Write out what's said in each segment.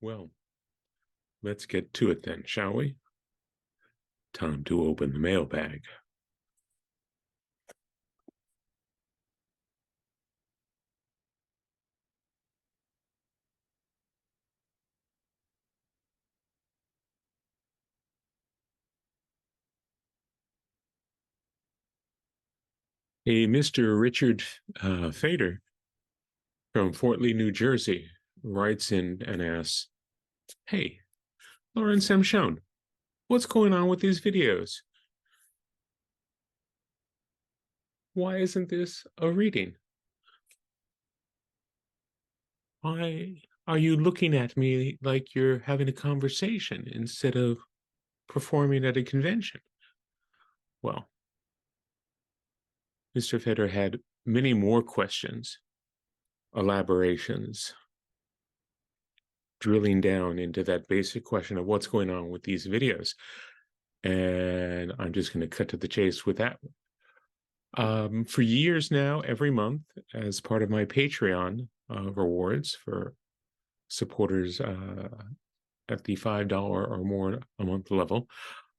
Well, let's get to it then, shall we? Time to open the mailbag. A Mr. Richard Fader from Fort Lee, New Jersey, writes in and asks, "Hey, Lawrence M. Schoen, what's going on with these videos? Why isn't this a reading? Why are you looking at me like you're having a conversation instead of performing at a convention?" Well, Mr. Fader had many more questions, elaborations, drilling down into that basic question of what's going on with these videos. And I'm just going to cut to the chase with that. For years now, every month, as part of my Patreon rewards for supporters at the $5 or more a month level,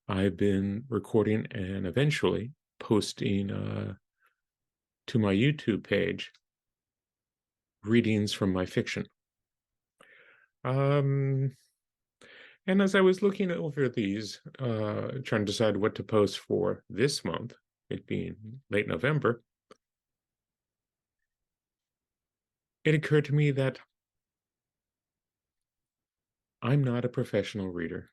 I've been recording and eventually posting to my YouTube page readings from my fiction. And as I was looking over these, trying to decide what to post for this month, it being late November, it occurred to me that I'm not a professional reader,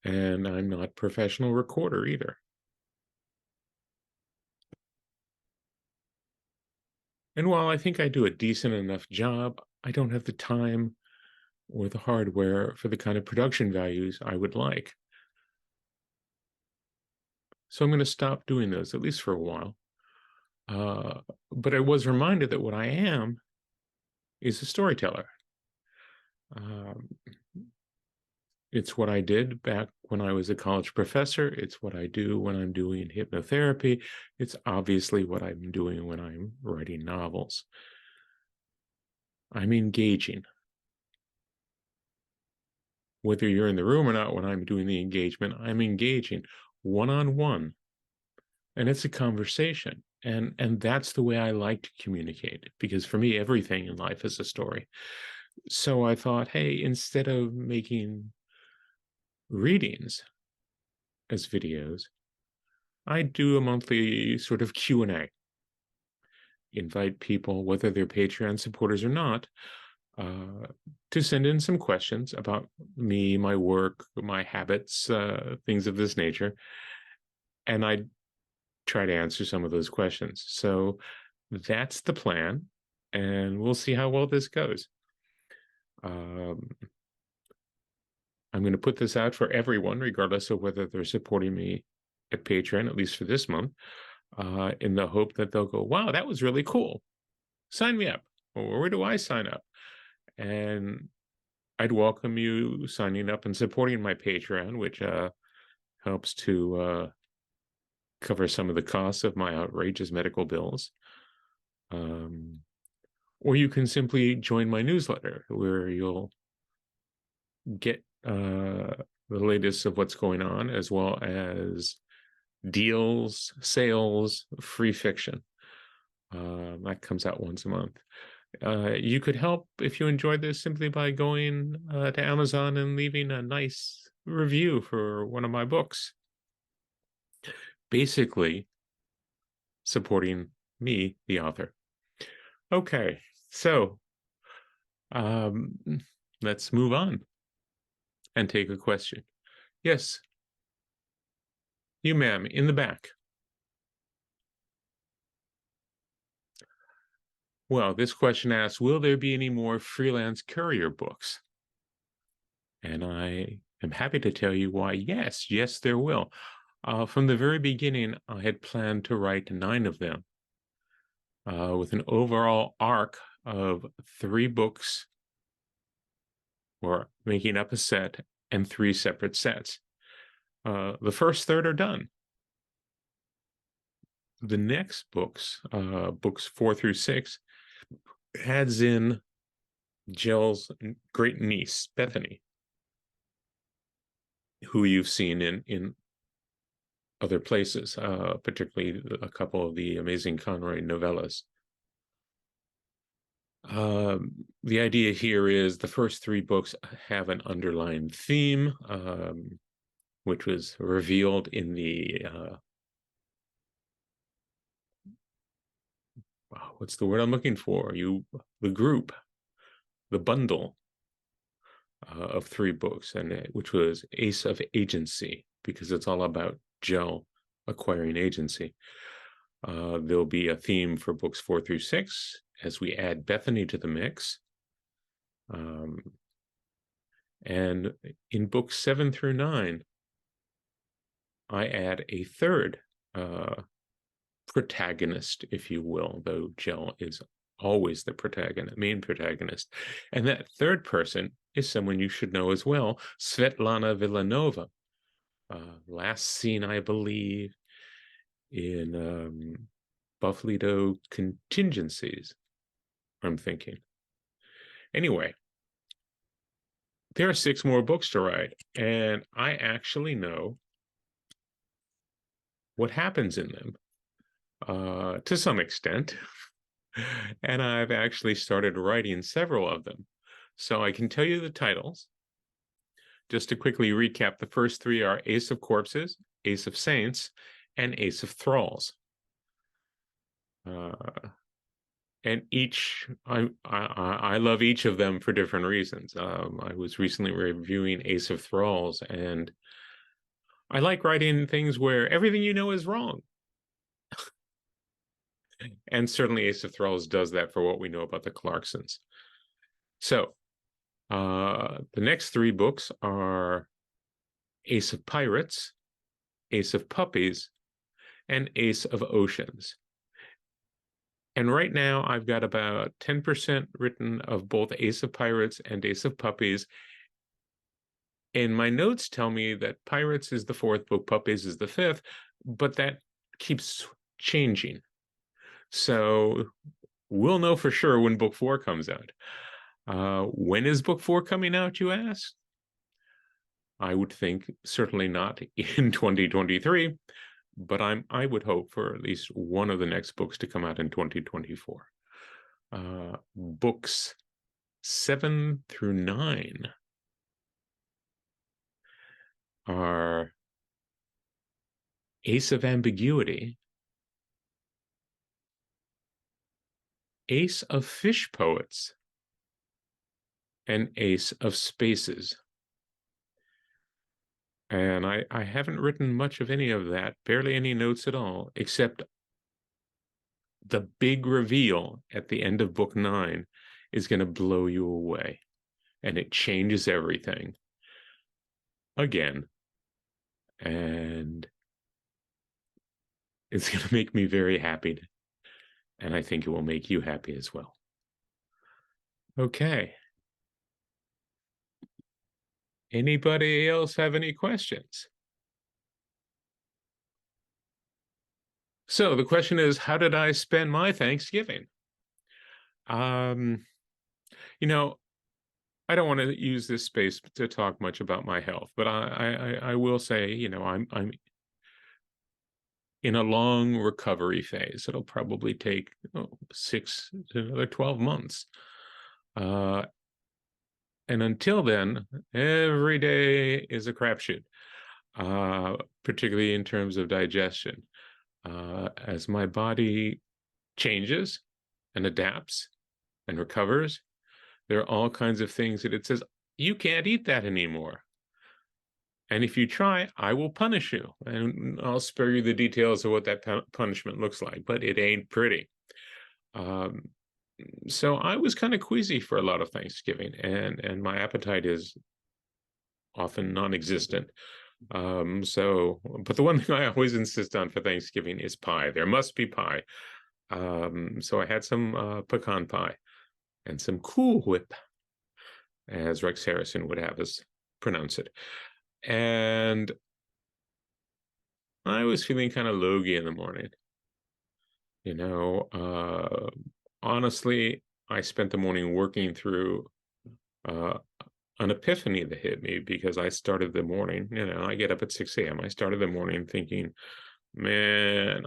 and I'm not a professional recorder either. And while I think I do a decent enough job, I don't have the time or the hardware for the kind of production values I would like. So I'm going to stop doing those, at least for a while. But I was reminded that what I am is a storyteller. Um, it's what I did back when I was a college professor. It's what I do when I'm doing hypnotherapy. It's obviously what I'm doing when I'm writing novels. I'm engaging. Whether you're in the room or not, when I'm doing the engagement, I'm engaging one-on-one. And it's a conversation. And that's the way I like to communicate, because for me, everything in life is a story. So I thought, hey, instead of making readings as videos, I do a monthly sort of Q&A. Invite people, whether they're Patreon supporters or not, to send in some questions about me, my work, my habits, things of this nature. And I try to answer some of those questions. So that's the plan, and we'll see how well this goes. I'm going to put this out for everyone, regardless of whether they're supporting me at Patreon, at least for this month, in the hope that they'll go, wow, that was really cool. Sign me up. Or where do I sign up? And I'd welcome you signing up and supporting my Patreon, which helps to cover some of the costs of my outrageous medical bills. Or you can simply join my newsletter, where you'll get the latest of what's going on, as well as deals, sales, free fiction. That comes out once a month. You could help if you enjoyed this simply by going to Amazon and leaving a nice review for one of my books. Basically, supporting me, the author. Okay, so let's move on and take a question. Yes, you, ma'am, in the back. Well, this question asks, will there be any more freelance courier books? And I am happy to tell you why, yes, there will. From the very beginning, I had planned to write 9 of them, with an overall arc of 3 books, or making up a set, and 3 separate sets. The first third are done. The next books, books 4 through 6, adds in Jill's great niece, Bethany, who you've seen in other places, particularly a couple of the Amazing Conroy novellas. The idea here is the first three books have an underlying theme, which was revealed in what's the word I'm looking for? The group, the bundle of three books, and which was Ace of Agency, because it's all about Jill acquiring agency. There'll be a theme for books 4 through 6 as we add Bethany to the mix. And in books 7 through 9, I add a third protagonist, if you will, though Jill is always the main protagonist. And that third person is someone you should know as well, Svetlana Villanova. Last seen, I believe, in Buffalo Contingencies, I'm thinking. Anyway, there are 6 more books to write, and I actually know what happens in them to some extent. And I've actually started writing several of them. So I can tell you the titles. Just to quickly recap, the first 3 are Ace of Corpses, Ace of Saints, and Ace of Thralls. And each, I love each of them for different reasons. I was recently reviewing Ace of Thralls, and I like writing things where everything you know is wrong. And certainly Ace of Thralls does that for what we know about the Clarksons. So the next 3 books are Ace of Pirates, Ace of Puppies, and Ace of Oceans. And right now I've got about 10% written of both Ace of Pirates and Ace of Puppies. And my notes tell me that Pirates is the 4th book, Puppies is the 5th, but that keeps changing. So we'll know for sure when book 4 comes out. When is book 4 coming out, you ask? I would think certainly not in 2023, but I would hope for at least one of the next books to come out in 2024. Books 7 through 9 are Ace of Ambiguity, Ace of Fish Poets, and Ace of Spaces. And I haven't written much of any of that, barely any notes at all, except the big reveal at the end of book 9 is going to blow you away. And it changes everything again. And it's going to make me very happy. And I think it will make you happy as well. Okay. Anybody else have any questions? So the question is, how did I spend my Thanksgiving? You know, I don't want to use this space to talk much about my health, but I will say, you know, I'm in a long recovery phase. It'll probably take 6 to another 12 months. And until then, every day is a crapshoot, particularly in terms of digestion. As my body changes and adapts and recovers, there are all kinds of things that it says, you can't eat that anymore. And if you try, I will punish you. And I'll spare you the details of what that punishment looks like, but it ain't pretty. So I was kind of queasy for a lot of Thanksgiving, and my appetite is often non-existent. But the one thing I always insist on for Thanksgiving is pie. There must be pie. So I had some pecan pie and some Cool Whip, as Rex Harrison would have us pronounce it. And I was feeling kind of logy in the morning. You know, honestly, I spent the morning working through uh, an epiphany that hit me because I started the morning, I get up at 6 a.m. I started the morning thinking, man,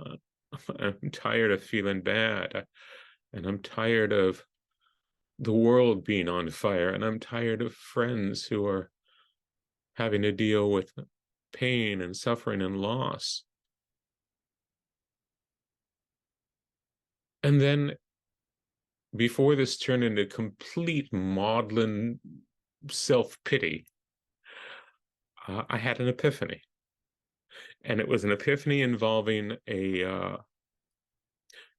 I'm tired of feeling bad. And I'm tired of the world being on fire. And I'm tired of friends who are having to deal with pain and suffering and loss. And then before this turned into complete maudlin self-pity, I had an epiphany. And it was an epiphany involving a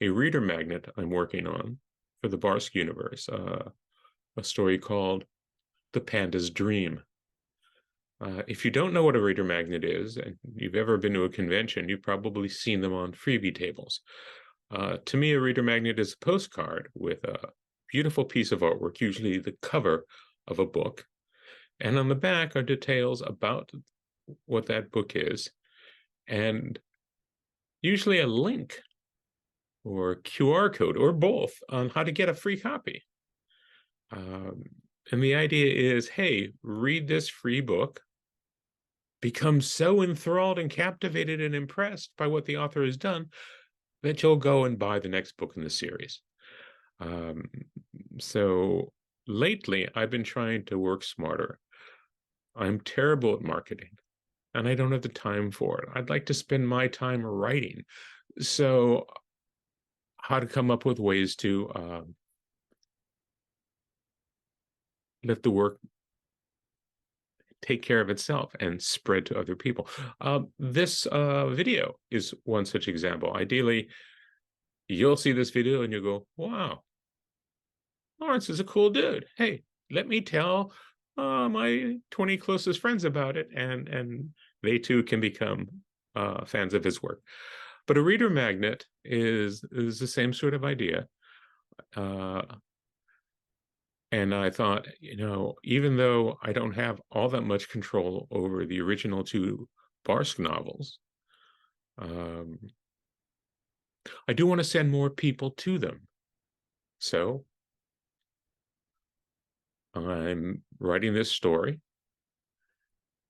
reader magnet I'm working on for the Barsk universe, a story called The Panda's Dream. If you don't know what a reader magnet is, and you've ever been to a convention, you've probably seen them on freebie tables. To me, a reader magnet is a postcard with a beautiful piece of artwork, usually the cover of a book. And on the back are details about what that book is, and usually a link or QR code or both on how to get a free copy. And the idea is, hey, read this free book, become so enthralled and captivated and impressed by what the author has done that you'll go and buy the next book in the series. So lately, I've been trying to work smarter. I'm terrible at marketing, and I don't have the time for it. I'd like to spend my time writing. So how to come up with ways to let the work take care of itself and spread to other people. This video is one such example. Ideally, you'll see this video and you'll go, wow, Lawrence is a cool dude. Hey, let me tell my 20 closest friends about it, and they too can become fans of his work. But a reader magnet is the same sort of idea. And I thought, even though I don't have all that much control over the original two Barsk novels, I do want to send more people to them. So I'm writing this story,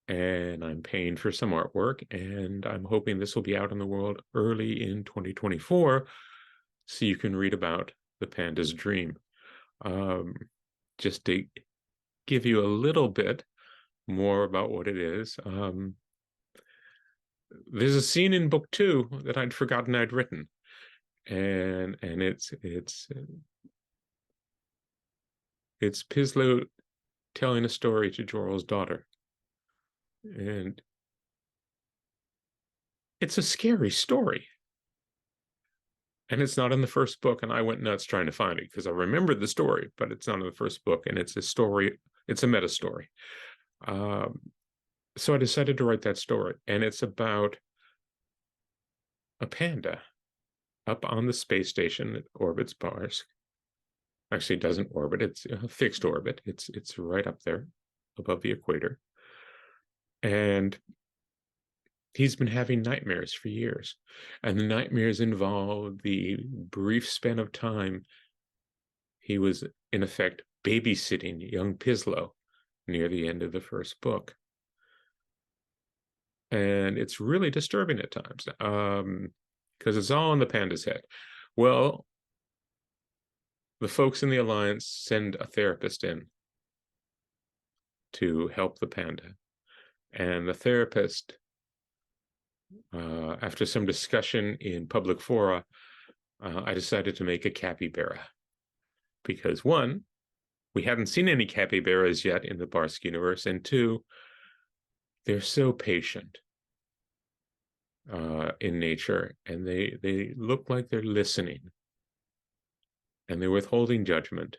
and I'm paying for some artwork, and I'm hoping this will be out in the world early in 2024, so you can read about the Panda's Dream. Just to give you a little bit more about what it is. There's a scene in book 2 that I'd forgotten I'd written, and it's Pislow telling a story to Joral's daughter, and it's a scary story. And it's not in the first book, and I went nuts trying to find it because I remembered the story, but it's not in the first book, and it's a story, it's a meta story. So I decided to write that story, and it's about a panda up on the space station that orbits Barsk. Actually, it doesn't orbit, it's a fixed orbit. It's right up there above the equator. And he's been having nightmares for years. And the nightmares involve the brief span of time he was, in effect, babysitting young Pislow near the end of the first book. And it's really disturbing at times, because it's all in the panda's head. Well, the folks in the Alliance send a therapist in to help the panda. And the therapist, after some discussion in public fora, I decided to make a capybara. Because one, we haven't seen any capybaras yet in the Barsk universe, and two, they're so patient in nature, and they look like they're listening, and they're withholding judgment,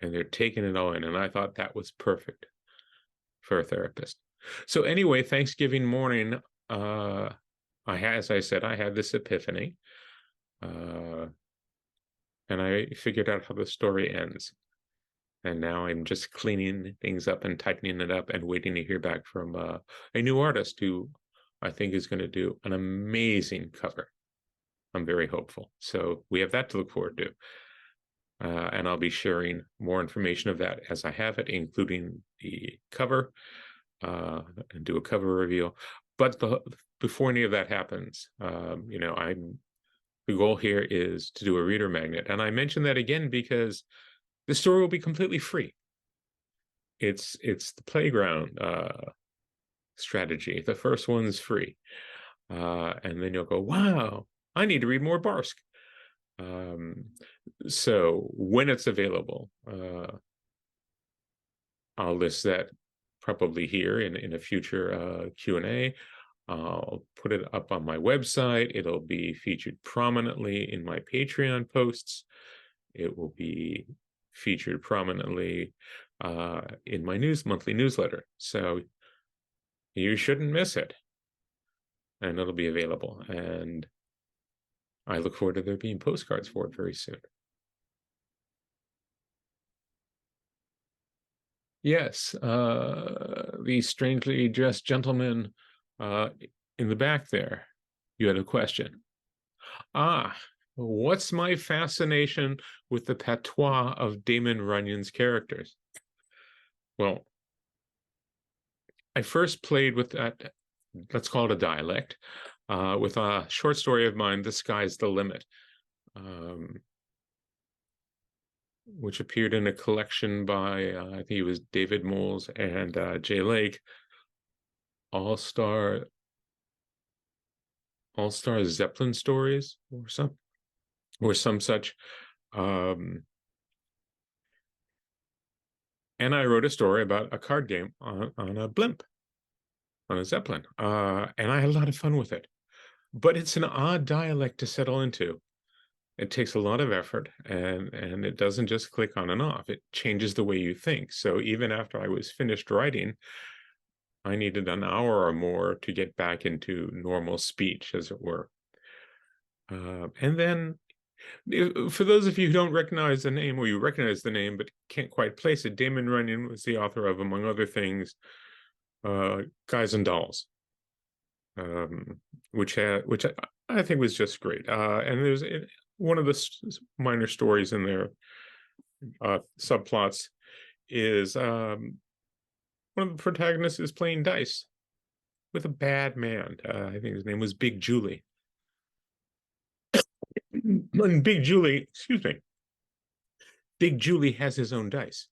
and they're taking it all in. And I thought that was perfect for a therapist. So anyway, Thanksgiving morning, as I said, I had this epiphany, and I figured out how the story ends. And now I'm just cleaning things up and tightening it up and waiting to hear back from a new artist who I think is going to do an amazing cover. I'm very hopeful. So we have that to look forward to. and I'll be sharing more information of that as I have it, including the cover, and do a cover reveal. But before any of that happens, the goal here is to do a reader magnet. And I mention that again because the story will be completely free. It's the playground strategy. The first one's free. And then you'll go, wow, I need to read more Barsk. So when it's available, I'll list that probably here in a future Q&A. I'll put it up on my website. It'll be featured prominently in my Patreon posts. It will be featured prominently in my monthly newsletter. So you shouldn't miss it. And it'll be available. And I look forward to there being postcards for it very soon. Yes, the strangely dressed gentleman in the back there. You had a question. What's my fascination with the patois of Damon Runyon's characters? Well, I first played with that, let's call it a dialect, with a short story of mine, The Sky's the Limit, which appeared in a collection by, I think it was David Moles and Jay Lake, All-Star Zeppelin stories or some such. And I wrote a story about a card game on a blimp, on a Zeppelin. And I had a lot of fun with it. But it's an odd dialect to settle into. It takes a lot of effort, and it doesn't just click on and off. It changes the way you think. So even after I was finished writing, I needed an hour or more to get back into normal speech, as it were. And then, for those of you who don't recognize the name, or you recognize the name but can't quite place it, Damon Runyon was the author of, among other things, Guys and Dolls, which I think was just great. And there's one of the minor stories in there, subplots, is one of the protagonists is playing dice with a bad man. I think his name was Big Julie. And Big Julie has his own dice.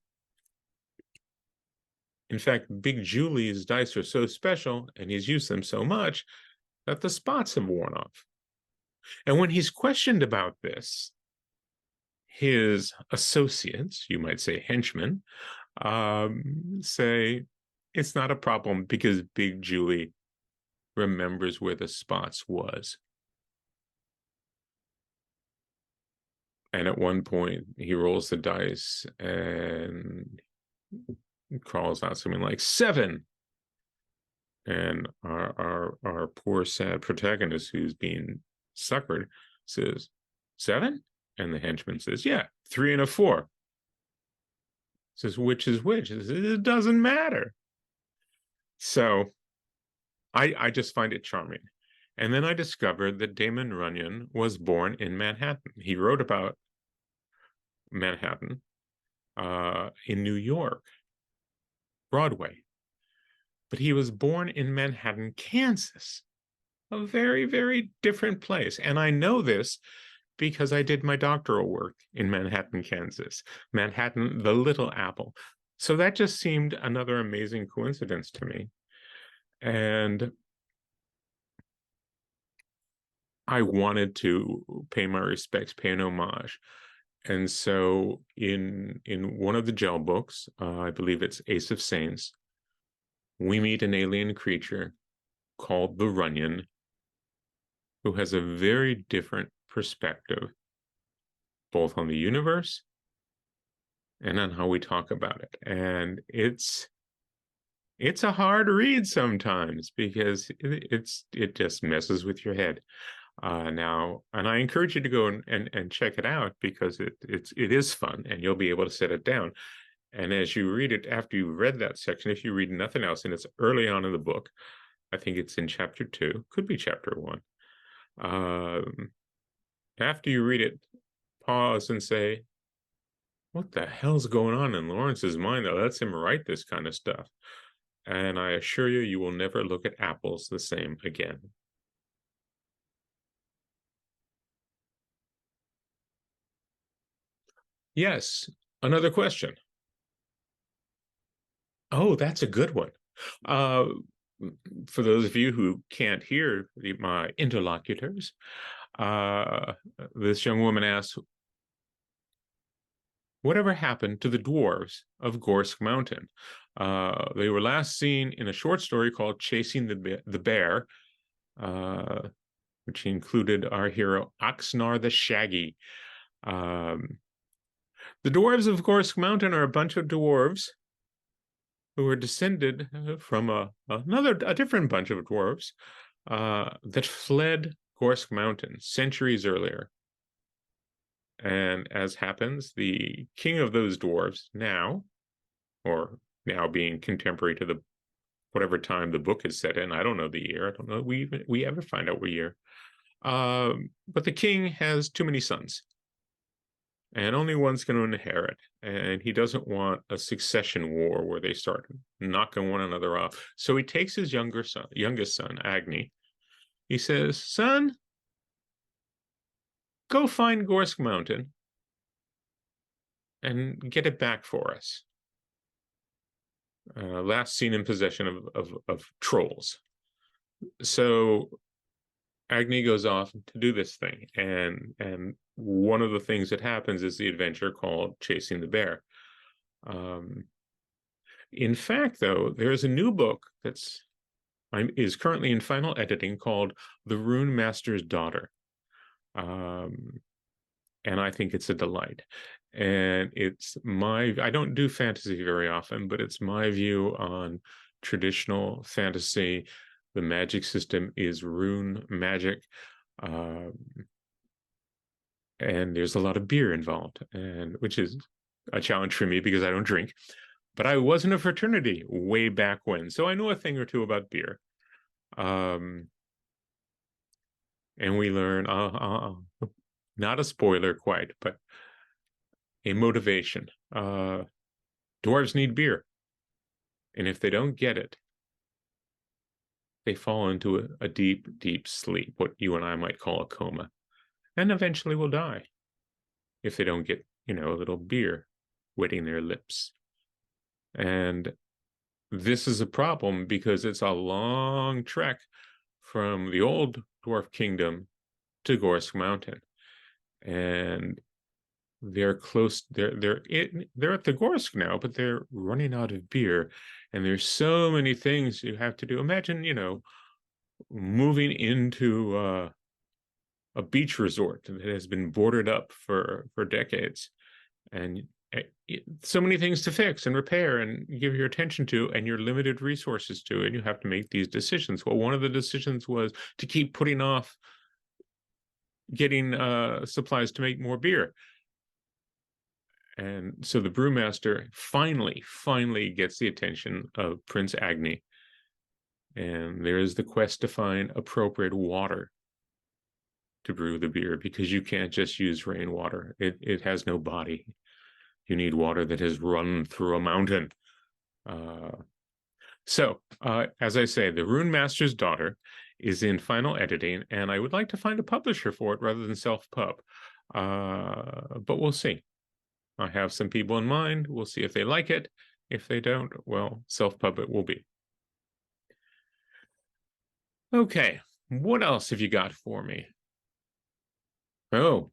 In fact, Big Julie's dice are so special, and he's used them so much, that the spots have worn off. And when he's questioned about this, his associates, you might say henchmen, say it's not a problem because Big Julie remembers where the spots was. And at one point, he rolls the dice and crawls out something like 7. And our poor, sad protagonist, who's being suckered, says, 7? And the henchman says, yeah, 3 and a 4. Says, which is which? Says, it doesn't matter. So I just find it charming. And then I discovered that Damon Runyon was born in Manhattan. He wrote about Manhattan in New York, Broadway. But he was born in Manhattan, Kansas, a very, very different place. And I know this because I did my doctoral work in Manhattan, Kansas. Manhattan, the Little Apple. So that just seemed another amazing coincidence to me. And I wanted to pay my respects, pay an homage. And so in one of the gel books, I believe it's Ace of Saints, we meet an alien creature called the Runyon, who has a very different perspective, both on the universe and on how we talk about it. And it's a hard read sometimes because it just messes with your head. Now, and I encourage you to go and check it out because it is fun and you'll be able to set it down. And as you read it, after you read that section, if you read nothing else, and it's early on in the book, I think it's in chapter 2, could be chapter 1. After you read it, pause and say, What the hell's going on in Lawrence's mind that lets him write this kind of stuff? And I assure you, you will never look at apples the same again. Yes, another question. Oh, that's a good one. Uh, for those of you who can't hear my interlocutors, uh, this young woman asks, whatever happened to the dwarves of Gorsk Mountain? They were last seen in a short story called Chasing the Bear, uh, which included our hero Oxnard the Shaggy. Um, the dwarves of Gorsk Mountain are a bunch of dwarves who were descended from a different bunch of dwarves that fled Gorsk Mountain centuries earlier. And as happens, the king of those dwarves now, or now being contemporary to the whatever time the book is set in, I don't know the year. I don't know we ever find out what year. But the king has too many sons, and only one's going to inherit. And he doesn't want a succession war where they start knocking one another off. So he takes his youngest son, Agni. He says, "Son, go find Gorsk Mountain and get it back for us." Last seen in possession of trolls. So Agni goes off to do this thing, and one of the things that happens is the adventure called Chasing the Bear. In fact, though, there is a new book is currently in final editing called The Rune Master's Daughter. And I think it's a delight. And I don't do fantasy very often, but it's my view on traditional fantasy. The magic system is rune magic. And there's a lot of beer involved, and which is a challenge for me because I don't drink. But I was in a fraternity way back when, so I know a thing or two about beer. And we learn, not a spoiler quite, but a motivation. Dwarves need beer, and if they don't get it, they fall into a deep, deep sleep, what you and I might call a coma, and eventually will die if they don't get, a little beer wetting their lips. And this is a problem because it's a long trek from the old dwarf kingdom to Gorsk Mountain. And they're close, they're at the Gorsk now, but they're running out of beer. And there's so many things you have to do. Imagine, moving into a beach resort that has been boarded up for decades, and so many things to fix and repair and give your attention to and your limited resources to, and you have to make these decisions. Well, one of the decisions was to keep putting off getting supplies to make more beer. And so the brewmaster finally gets the attention of Prince Agni, and there is the quest to find appropriate water to brew the beer, because you can't just use rainwater. It has no body. You need water that has run through a mountain. So, as I say, The Rune Master's Daughter is in final editing, and I would like to find a publisher for it rather than self-pub. But we'll see. I have some people in mind. We'll see if they like it. If they don't, well, self-pub it will be. Okay, what else have you got for me? Oh,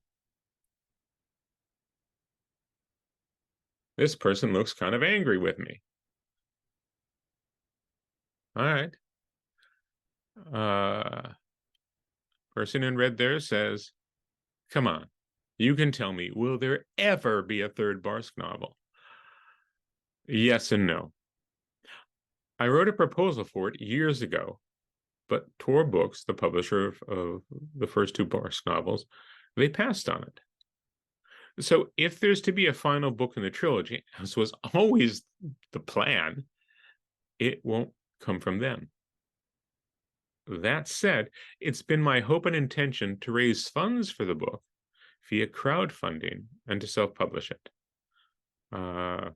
this person looks kind of angry with me. All right. Person in red there says, come on, you can tell me, will there ever be a third Barsk novel? Yes and no. I wrote a proposal for it years ago, but Tor Books, the publisher of the first two Barsk novels, they passed on it. So if there's to be a final book in the trilogy, as was always the plan, it won't come from them. That said, it's been my hope and intention to raise funds for the book via crowdfunding and to self-publish it. And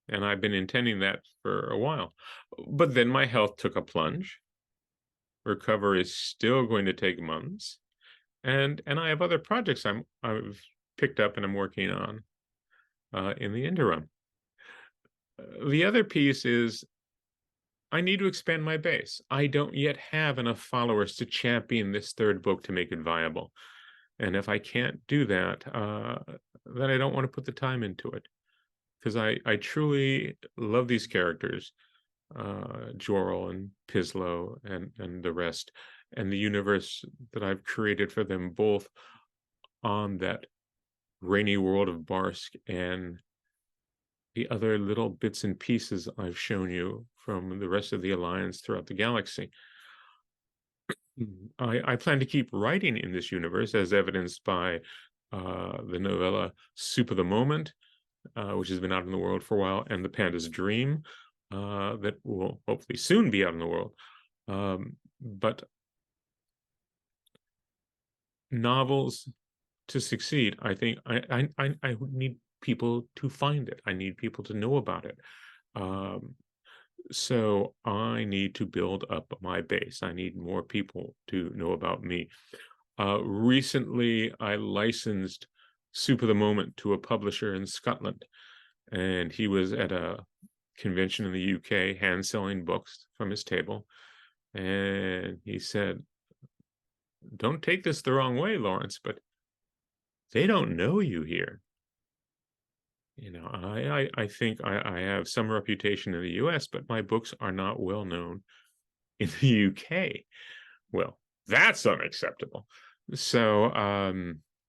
I've been intending that for a while. But then my health took a plunge. Recovery is still going to take months, and I have other projects I've picked up and I'm working on in the interim. The other piece is I need to expand my base. I don't yet have enough followers to champion this third book to make it viable. And if I can't do that, then I don't want to put the time into it, because I truly love these characters, Jorl and Pislow and the rest, and the universe that I've created for them both on that rainy world of Barsk and the other little bits and pieces I've shown you from the rest of the Alliance throughout the galaxy. I plan to keep writing in this universe, as evidenced by the novella Soup of the Moment, which has been out in the world for a while, and The Panda's Dream, that will hopefully soon be out in the world. But novels, to succeed, I think I need people to find it. I need people to know about it. So I need to build up my base. I need more people to know about me. Recently, I licensed Soup of the Moment to a publisher in Scotland, and he was at a convention in the UK hand selling books from his table, and he said, "Don't take this the wrong way, Lawrence, but they don't know you here." You know, I think I have some reputation in the US, but my books are not well known in the UK. Well, that's unacceptable. So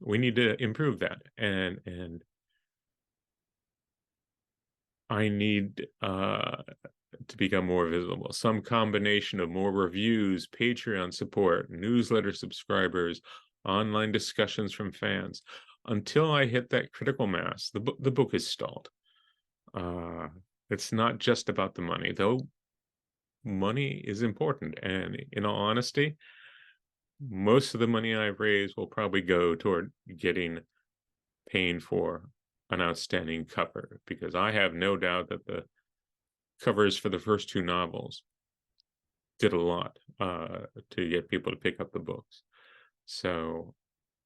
we need to improve that, and I need to become more visible. Some combination of more reviews, Patreon support, newsletter subscribers, online discussions from fans. Until I hit that critical mass, the book is stalled. It's not just about the money, though money is important. And in all honesty, most of the money I raise will probably go toward paying for an outstanding cover, because I have no doubt that the covers for the first two novels did a lot to get people to pick up the books. So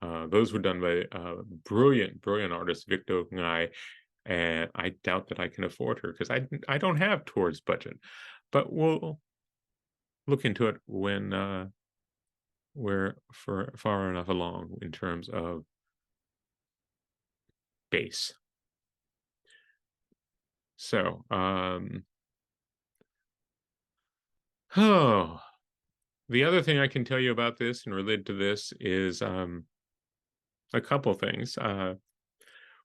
those were done by brilliant artist Victor Ngai, and I doubt that I can afford her because I don't have towards budget, but we'll look into it when we're far enough along in terms of base. So oh, the other thing I can tell you about this and related to this is a couple things.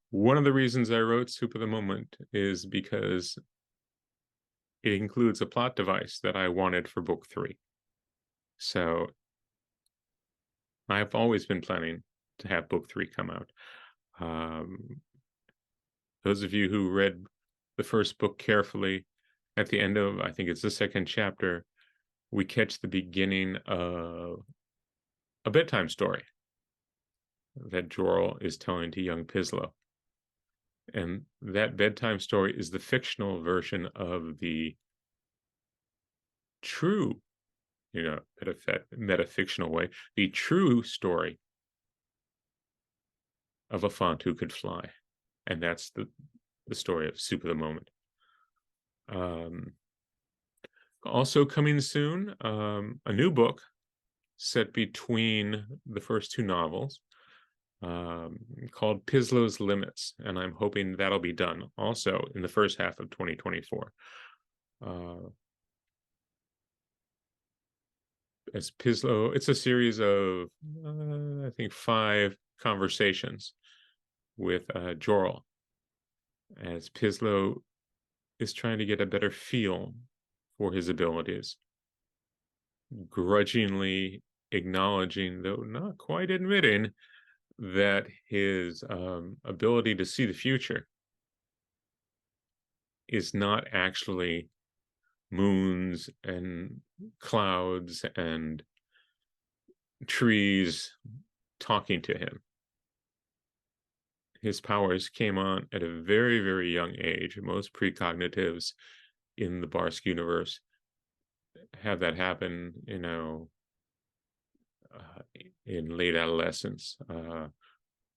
One of the reasons I wrote Soup of the Moment is because it includes a plot device that I wanted for book 3. So I've always been planning to have book 3 come out. Those of you who read the first book carefully, at the end of, I think it's the second chapter, we catch the beginning of a bedtime story that Jorl is telling to young Pislow. And that bedtime story is the fictional version of the true, metafictional way, the true story of a font who could fly. And that's the story of Soup of the Moment. Also coming soon, a new book set between the first two novels, called Pislow's Limits, and I'm hoping that'll be done also in the first half of 2024. As Pislow, it's a series of, I think, 5 conversations with Jorl, as Pislow is trying to get a better feel for his abilities, grudgingly acknowledging, though not quite admitting, that his ability to see the future is not actually moons and clouds and trees talking to him. his powers came on at a very, very young age. Most precognitives in the Barsk universe have that happen, in late adolescence,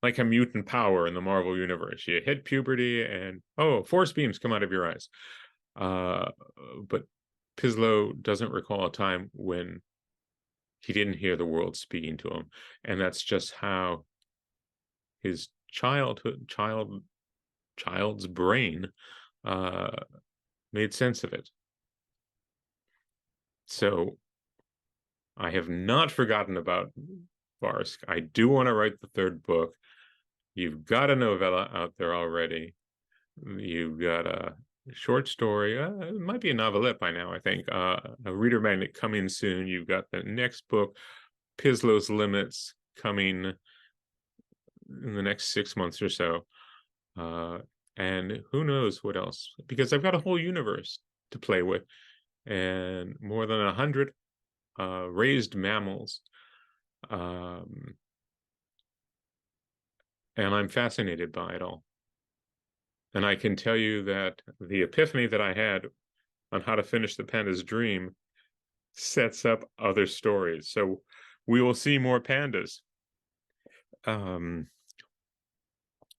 like a mutant power in the Marvel universe. You hit puberty and, oh, force beams come out of your eyes. But Pislow doesn't recall a time when he didn't hear the world speaking to him. And that's just how his child's brain uh, made sense of it. So I have not forgotten about Barsk. I do want to write the third book. You've got a novella out there already. You've got a short story. It might be a novelette by now, I think. A reader magnet coming soon. You've got the next book, Pislow's Limits, coming in the next 6 months or so. And who knows what else, because I've got a whole universe to play with and more than 100 raised mammals. And I'm fascinated by it all. And I can tell you that the epiphany that I had on how to finish the panda's dream sets up other stories. So we will see more pandas.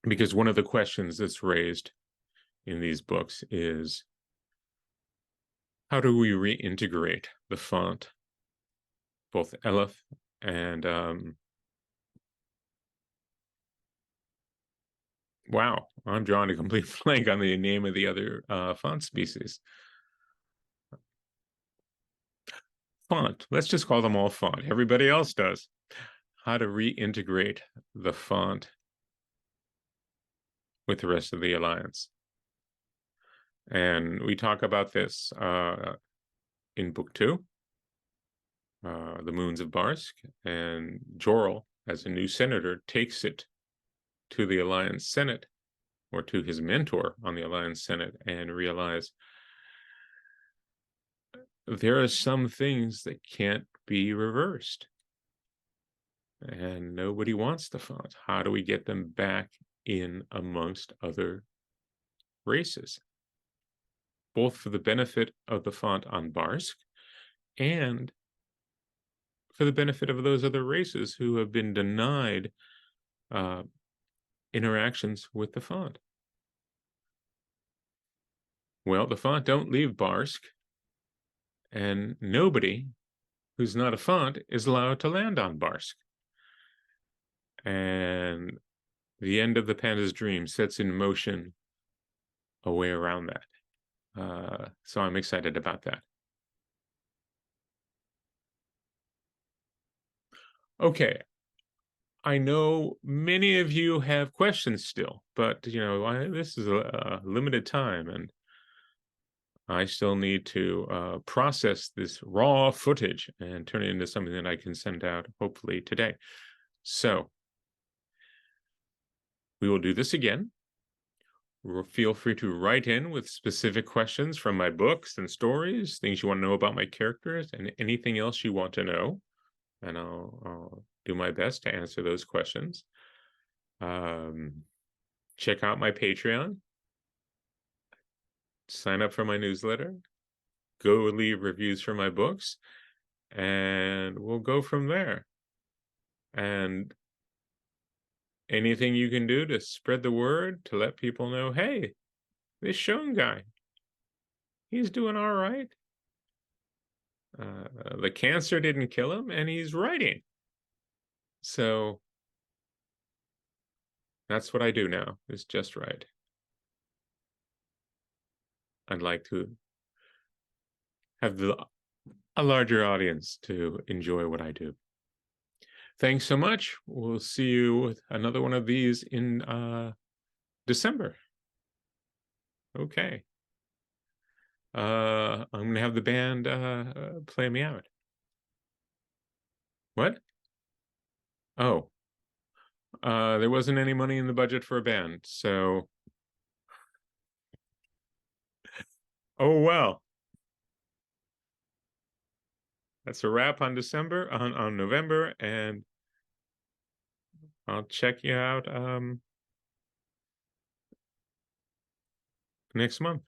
Because one of the questions that's raised in these books is, how do we reintegrate the font, both Elif and wow, I'm drawing a complete blank on the name of the other font species. Font. Let's just call them all font. Everybody else does. How to reintegrate the font with the rest of the Alliance. And we talk about this in book 2, The Moons of Barsk, and Jorl, as a new senator, takes it to the Alliance Senate, or to his mentor on the Alliance Senate, and realize there are some things that can't be reversed. And nobody wants the font. How do we get them back in amongst other races? Both for the benefit of the font on Barsk and for the benefit of those other races who have been denied interactions with the font. Well, the font don't leave Barsk, and nobody who's not a font is allowed to land on Barsk. And the end of the panda's dream sets in motion a way around that. So I'm excited about that. Okay. I know many of you have questions still, but this is a limited time, and I still need to process this raw footage and turn it into something that I can send out hopefully today. So we will do this again. Feel free to write in with specific questions from my books and stories, things you want to know about my characters, and anything else you want to know. And I'll do my best to answer those questions. Check out my Patreon. Sign up for my newsletter. Go leave reviews for my books. And we'll go from there. And anything you can do to spread the word, to let people know, hey, this Shone guy, he's doing all right. The cancer didn't kill him, and he's writing. So that's what I do now, is just write. I'd like to have a larger audience to enjoy what I do. Thanks so much. We'll see you with another one of these in December. Okay. I'm going to have the band play me out. What? Oh. There wasn't any money in the budget for a band, so... Oh, well. That's a wrap on November, and I'll check you out next month.